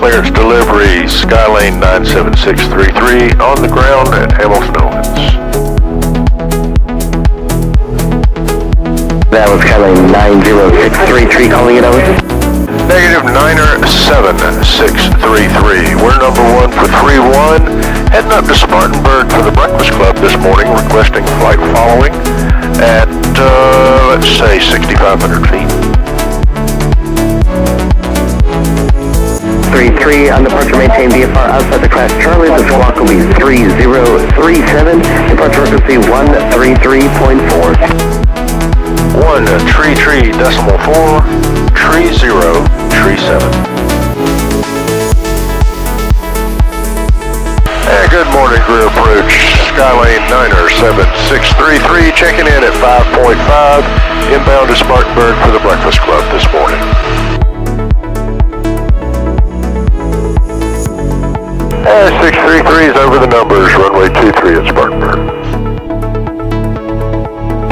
clearance delivery, Skylane 97633 on the ground at Hamilton Owens. That was Skylane 90633 calling it over. Negative Niner 7633. We're number 1 for 3-1. Heading up to Spartanburg for the Breakfast Club this morning, requesting flight following at, let's say, 6,500 feet. 3-3 on departure, maintain VFR outside the crash Charlie. The squawk will be 3037. Departure frequency 133.4. 133.4, 3037. And good morning, crew approach. Skylane 97633 checking in at 5.5, inbound to Spartanburg for the Breakfast Club this morning. 633 is over the numbers, runway 23 at Spartanburg.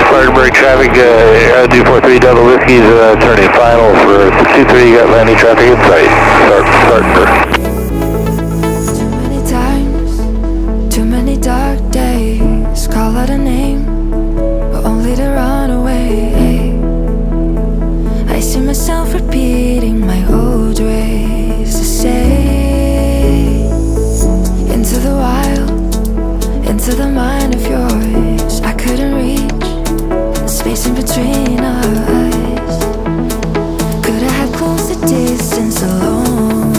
Spartanburg traffic, 243 double whiskies, turning final for 623, you got landing traffic in sight. Spartanburg. Too many times, too many dark days, call out a name, but only to run away. I see myself repeating my old ways to say. Into the wild, into the mind of yours, I couldn't reach the space in between us. Could I have closed the distance alone?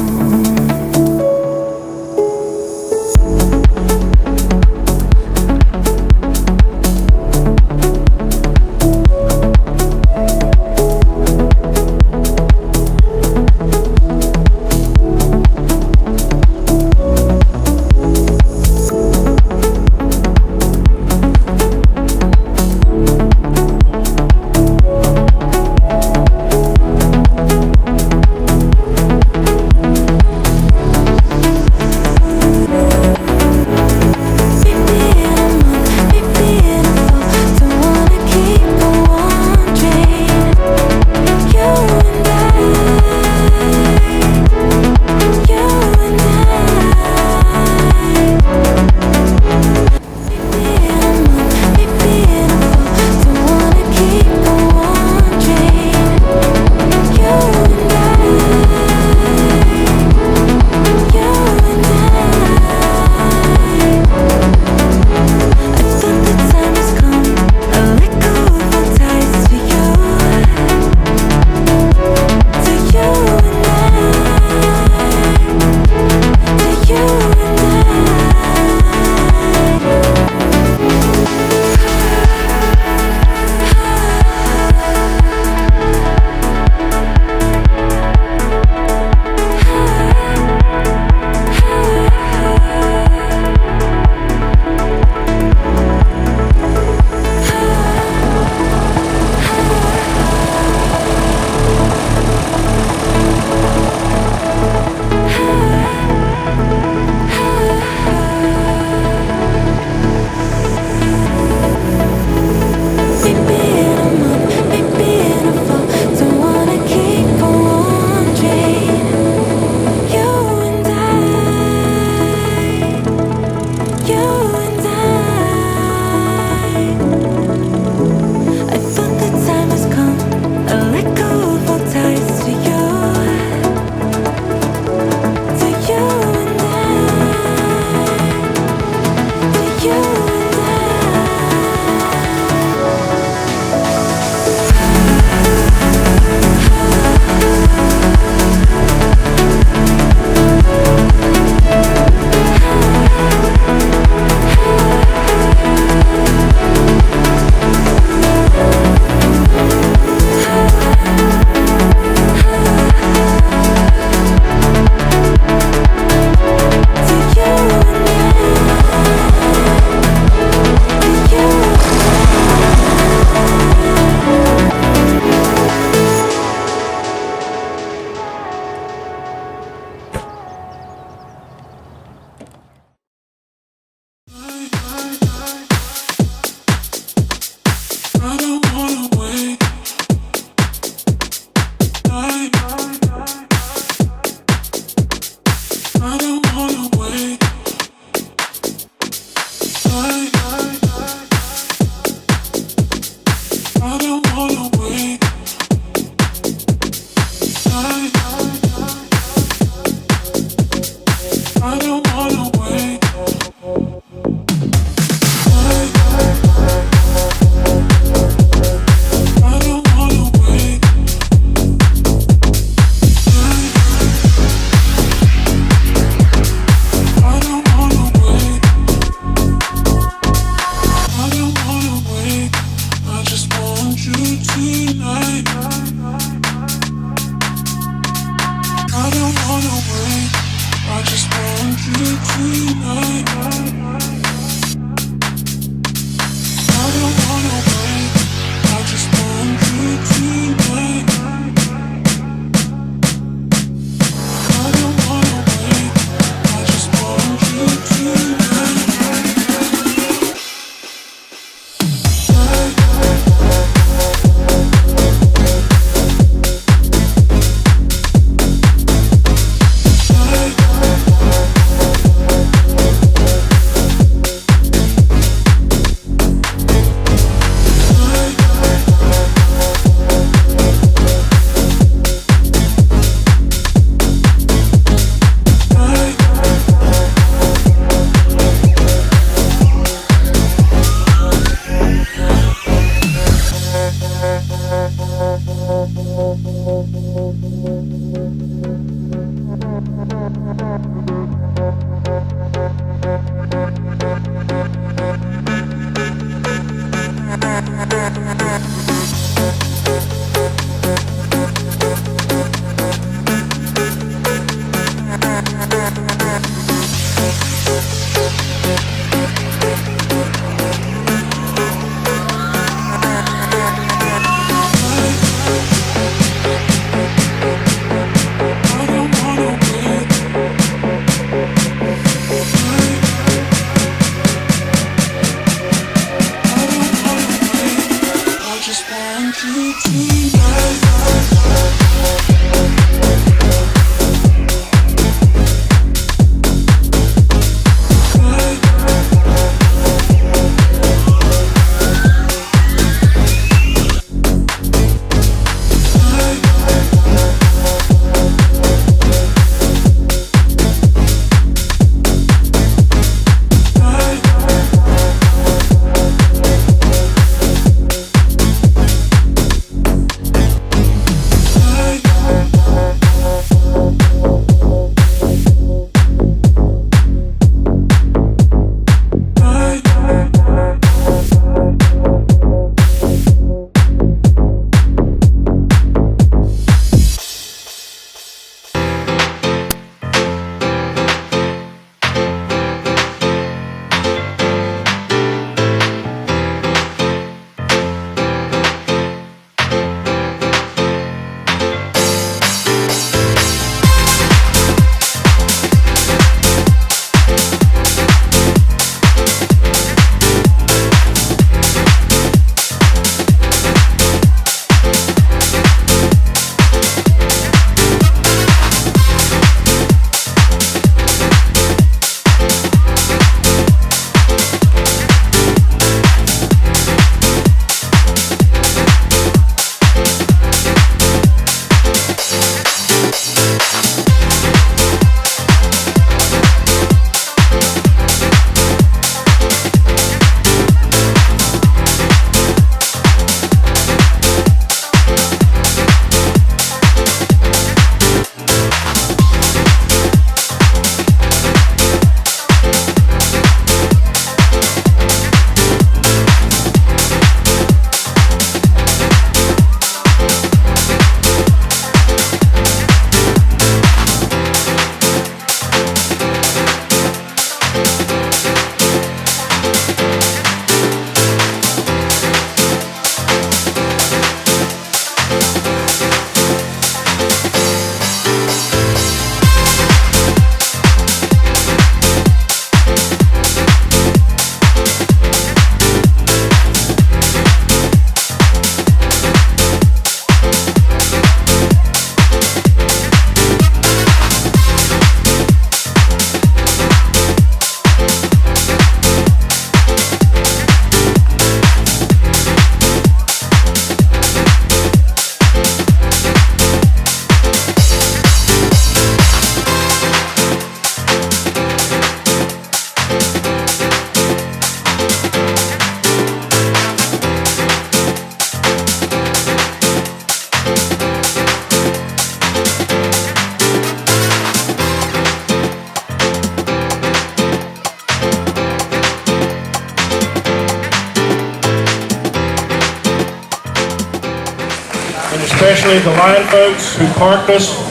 especially the line folks who parked us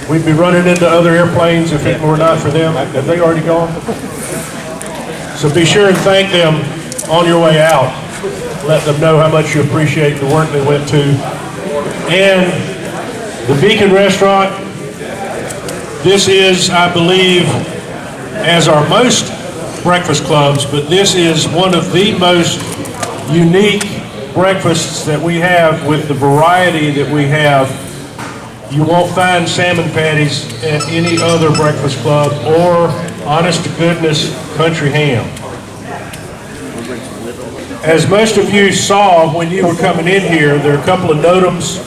We'd be running into other airplanes if it were not for them. Have they already gone? So be sure and thank them on your way out. Let them know how much you appreciate the work they went to. And the Beacon Restaurant, this is, I believe, as are most breakfast clubs, but this is one of the most unique breakfasts that we have with the variety that we have. You won't find salmon patties at any other breakfast club or, honest to goodness, country ham. As most of you saw when you were coming in here, there are a couple of notams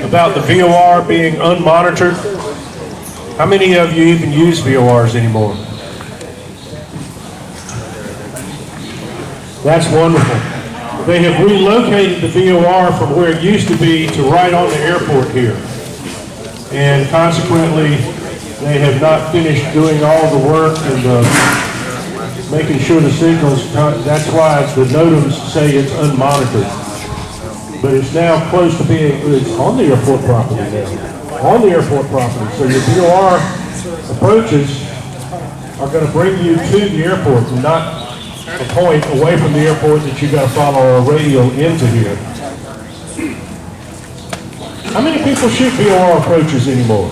about the VOR being unmonitored. How many of you even use VORs anymore? That's wonderful. They have relocated the VOR from where it used to be to right on the airport here. And consequently, they have not finished doing all the work and making sure the signals, that's why the NOTAMs say it's unmonitored. But it's now close to being, it's on the airport property now. On the airport property. So your VOR approaches are going to bring you to the airport and not a point away from the airport that you got to follow a radio into here. How many people shoot VOR approaches anymore?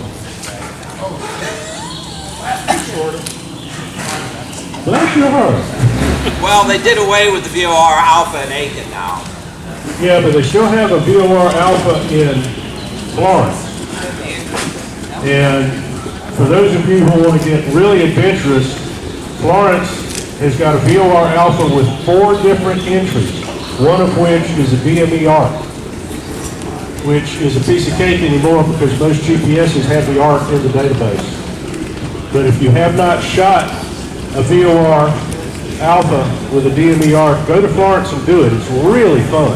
Bless your heart. Well, they did away with the VOR Alpha in Aiken now. Yeah, but they still have a VOR Alpha in Florence. And for those of you who want to get really adventurous, Florence has got a VOR Alpha with 4 different entries, one of which is a DME ARC, which is a piece of cake anymore because most GPSs have the ARC in the database. But if you have not shot a VOR Alpha with a DME ARC, go to Florence and do it. It's really fun.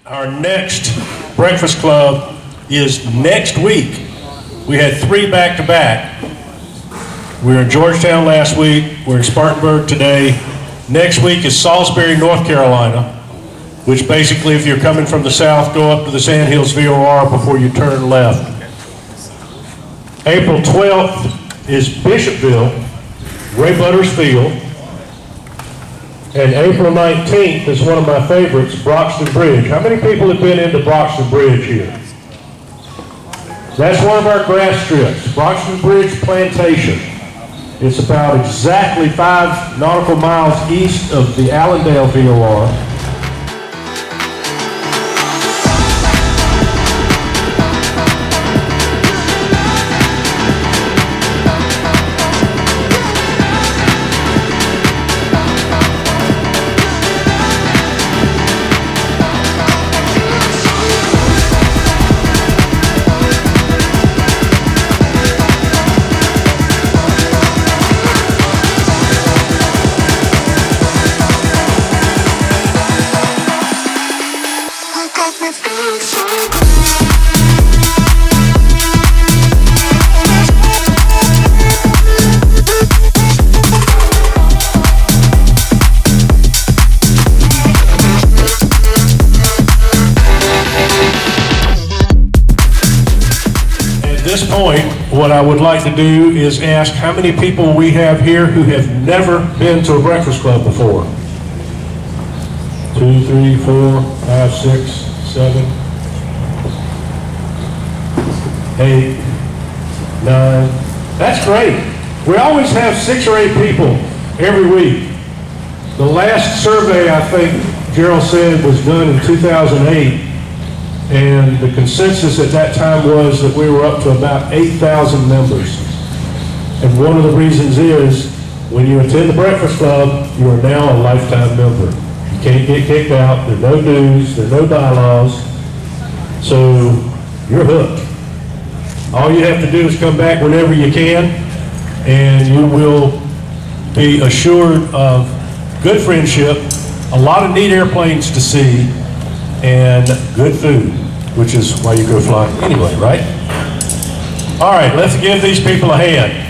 Our next breakfast club is next week. We had 3 back-to-back. We were in Georgetown last week. We're in Spartanburg today. Next week is Salisbury, North Carolina, which basically, if you're coming from the south, go up to the Sandhills VOR before you turn left. April 12th is Bishopville, Ray Butters Field. And April 19th is one of my favorites, Broxton Bridge. How many people have been into Broxton Bridge here? That's one of our grass strips, Broxton Bridge Plantation. It's about exactly 5 nautical miles east of the Allendale VOR. What I would like to do is ask how many people we have here who have never been to a breakfast club before. 2, 3, 4, 5, 6, 7, 8, 9. That's great. We always have 6 or 8 people every week. The last survey, I think Gerald said, was done in 2008. And the consensus at that time was that we were up to about 8,000 members. And one of the reasons is, when you attend the Breakfast Club, you are now a lifetime member. You can't get kicked out, there are no dues, there are no bylaws, so you're hooked. All you have to do is come back whenever you can, and you will be assured of good friendship, a lot of neat airplanes to see, and good food, which is why you go flying anyway, right? All right, let's give these people a hand.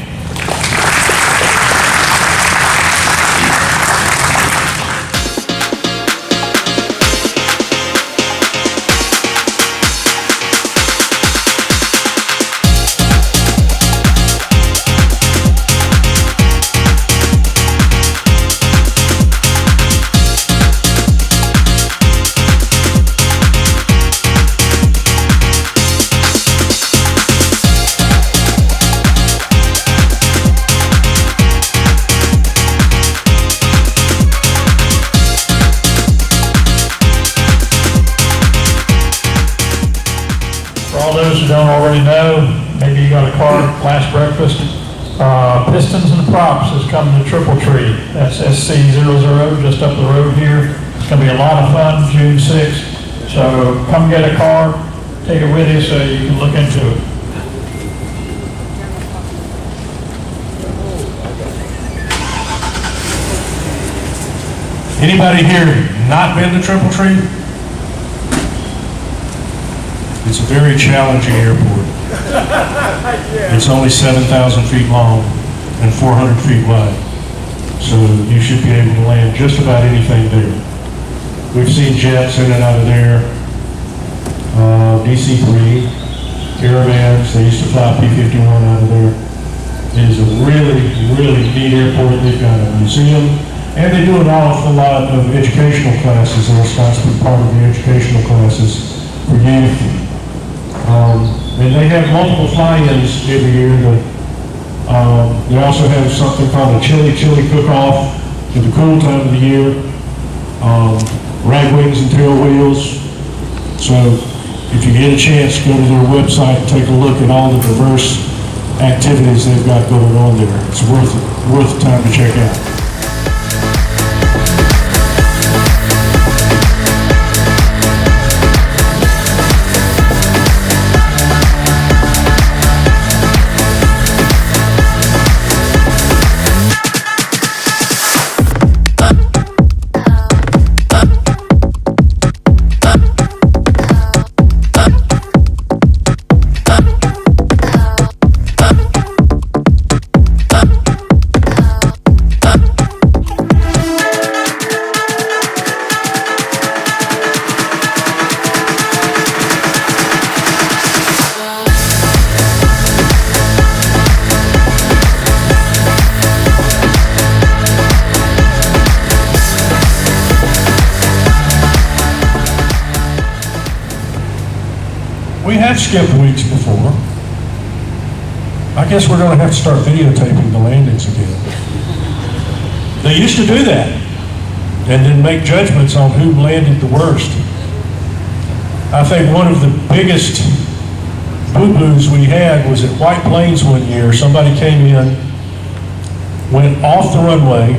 don't already know, maybe you got a car last breakfast. Pistons and Props is coming to Triple Tree. That's SC00 just up the road here. It's going to be a lot of fun, June 6th. So come get a car, take it with you so you can look into it. Anybody here not been to Triple Tree? It's a very challenging airport. It's only 7,000 feet long and 400 feet wide. So you should be able to land just about anything there. We've seen jets in and out of there, DC-3, caravans. They used to fly P-51 out of there. It is a really, really neat airport. They've got a museum, and they do an awful lot of educational classes. They're a responsible part of the educational classes for youth. And they have multiple fly-ins every year. They also have something called a chili cook-off for the cool time of the year. Rag wings and tail wheels. So if you get a chance, go to their website and take a look at all the diverse activities they've got going on there. It's worth the time to check out. We have skipped weeks before. I guess we're going to have to start videotaping the landings again. They used to do that and then make judgments on who landed the worst. I think one of the biggest boo-boos we had was at White Plains one year. Somebody came in, went off the runway,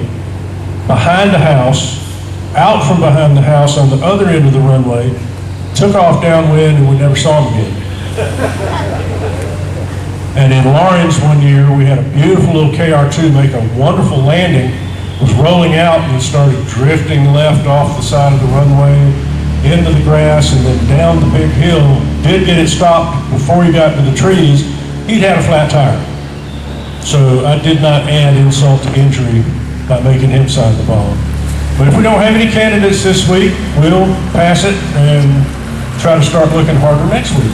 behind the house, out from behind the house on the other end of the runway, took off downwind, and we never saw him again. And in Lawrence one year, we had a beautiful little KR-2 make a wonderful landing, was rolling out and started drifting left off the side of the runway into the grass and then down the big hill. Did get it stopped before he got to the trees. He'd had a flat tire. So I did not add insult to injury by making him sign the bond. But if we don't have any candidates this week, we'll pass it and try to start looking harder next week.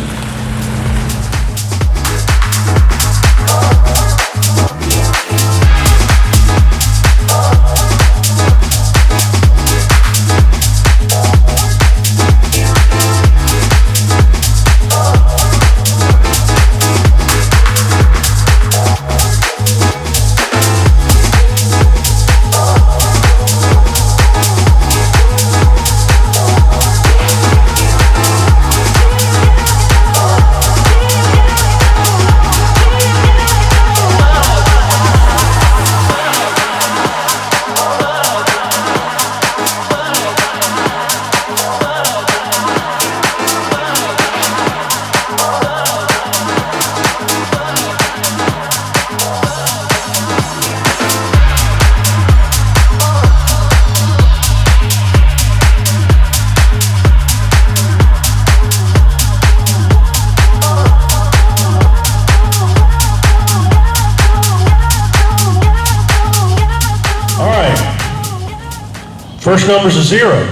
First number's a 0.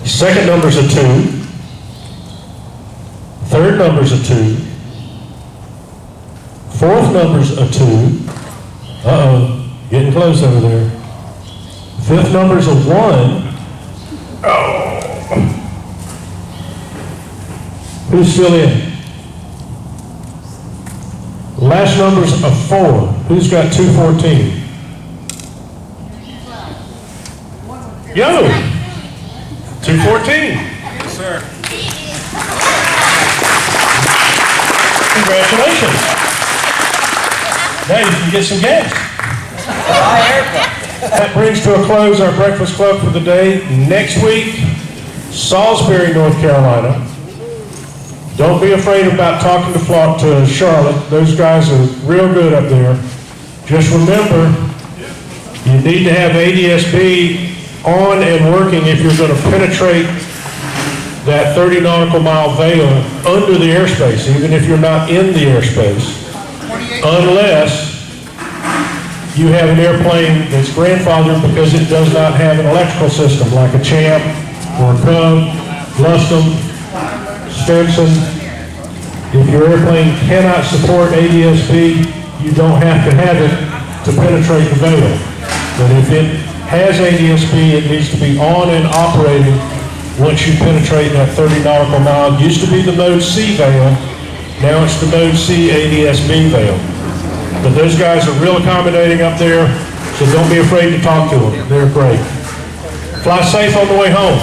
Second number's a 2. Third number's a 2. Fourth number's a 2. Uh-oh, getting close over there. Fifth number's a 1. Oh. Who's still in? Last number's a 4. Who's got 214? Yo, 214. Yes, sir. Congratulations. Now you can get some gas. That brings to a close our Breakfast Club for the day. Next week, Salisbury, North Carolina. Don't be afraid about talking to Charlotte. Those guys are real good up there. Just remember, you need to have ADSB on and working if you're going to penetrate that 30 nautical mile veil under the airspace, even if you're not in the airspace, unless you have an airplane that's grandfathered because it does not have an electrical system like a Champ or a Cub, Lustum, Simpson. If your airplane cannot support ADSB, you don't have to have it to penetrate the veil. But if it has ADSB, it needs to be on and operating once you penetrate that 30 nautical mile. It used to be the Mode C veil, now it's the Mode C ADSB veil. But those guys are real accommodating up there, so don't be afraid to talk to them. They're great. Fly safe on the way home.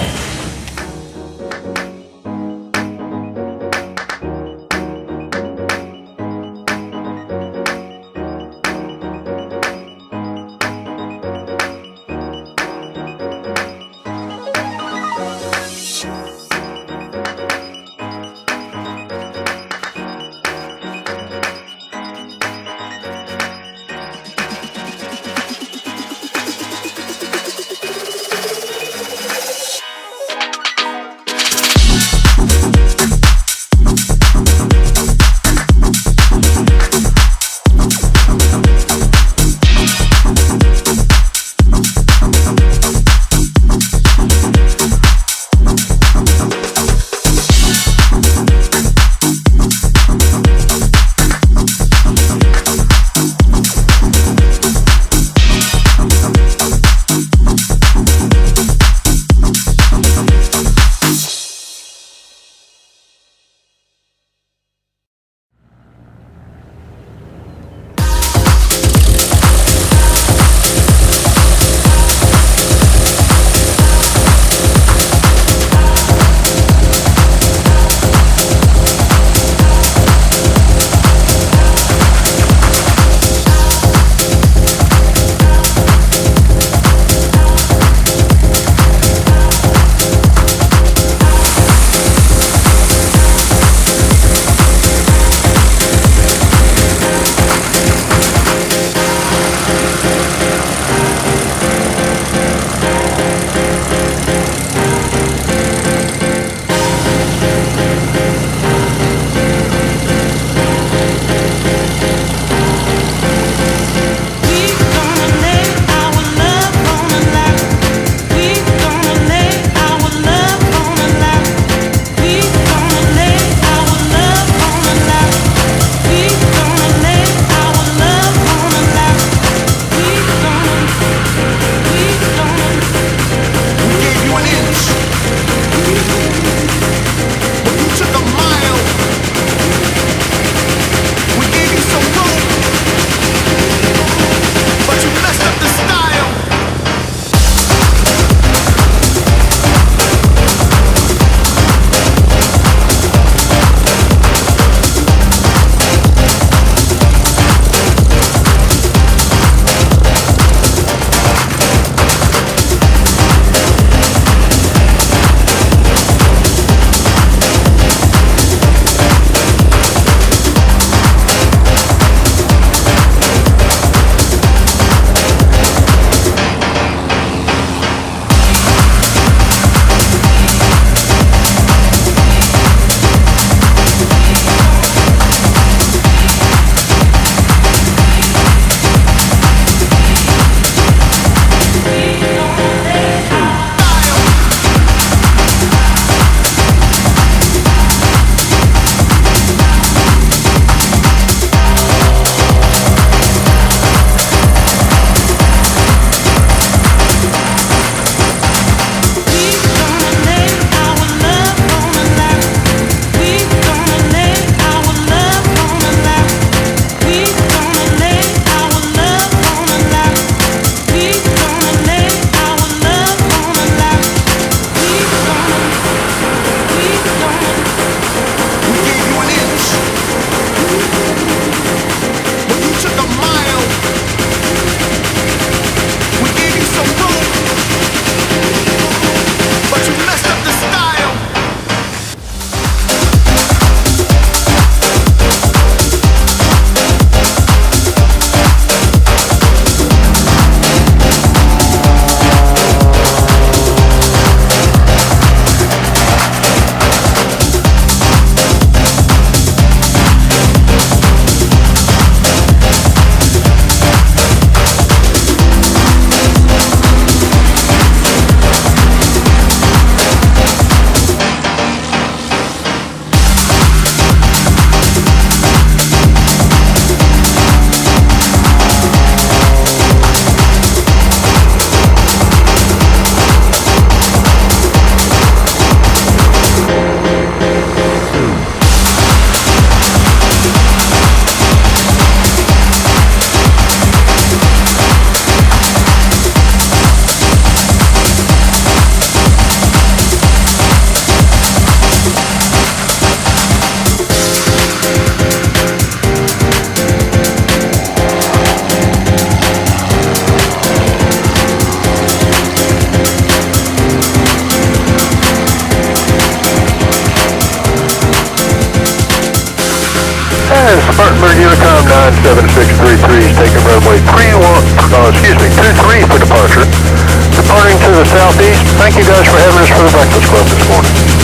97633 is taking runway 23 for departure. Departing to the southeast. Thank you guys for having us for the Breakfast Club this morning.